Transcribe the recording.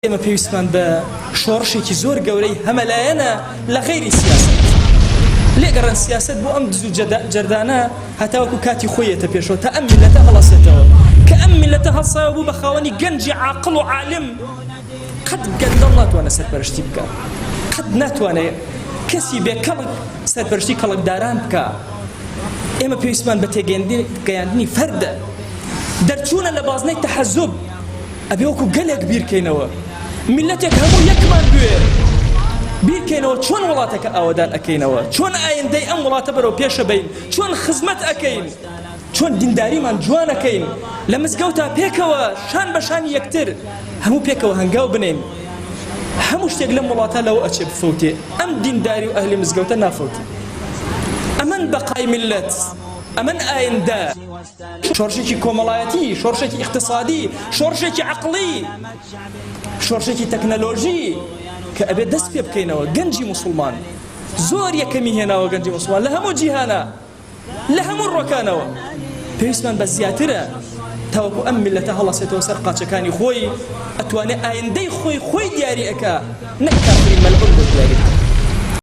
ئێمە پێویستمان بە شۆڕشێکی زۆر گەورەی هەمەلایەنە لە غەیری سیاست لێگەڕن سیاست بۆ ئەم دز و جەردانە هەتاوەکو کاتی خۆیەتە پێشەوە تا ئەم میلەتە هەڵەسێتەوە کە ئەم میلەتە هەڵساوە بوو بە خاوەنی گەنجی عاقڵ و عالم قەت گەندەڵ ناتوانە سەرپەرشتی بکە قەت ناتوانێت کەسی بێ کەڵک سەرپەرشتی کەڵکداران بکە ئێمە پێویستمان بە تێگەیاندنی فەردە دەرچوونە لە بازنەی تەحەزوب ئەبێ وەکو گەلێک بیرکەینەوە میلەتێک هەموو یەکمان بوێ بیرکەینەوە چۆن وڵاتەکە ئاوادان ئەکەینەوە چۆن ئایندەی ئەم وڵاتە بەرەو پێشە بین چۆن خزمەت ئەکەین چۆن دینداریمان جوانەکەین لە مزگەوتا پێکەوە شان بە شانی یەکتر هەموو پێکەوە هەنگاو بنین هەموو شتێک لەم وڵاتە لەوە ئەچێ بفەوتێ ئەم دینداری و ئەهلی مزگەوتە نافەوتێ ئەمەن بەقای میلەت ئەمەن ئایندە شۆڕشێکی کۆمەڵایەتی شۆڕشێکی اقتصادی شۆڕشێکی عەقڵی شۆڕشێکی تەکنەلۆژی کە ئەبێ دەست پێ بکەینەوە گەنجی موسڵمان زۆر یەکەمی هێناوە گەنجی موسڵمان لە هەموو جیهانە لە هەموو ڕۆکانەوە پێویستمان بە زیاترە تاوەکو ئەم میلەتە هەڵەسێتەوە سەر قاچەکانی خۆی ئەتوانێ ئایندەی خۆی دیاری ئەکا نەک کافری مەلعون بۆ دیاری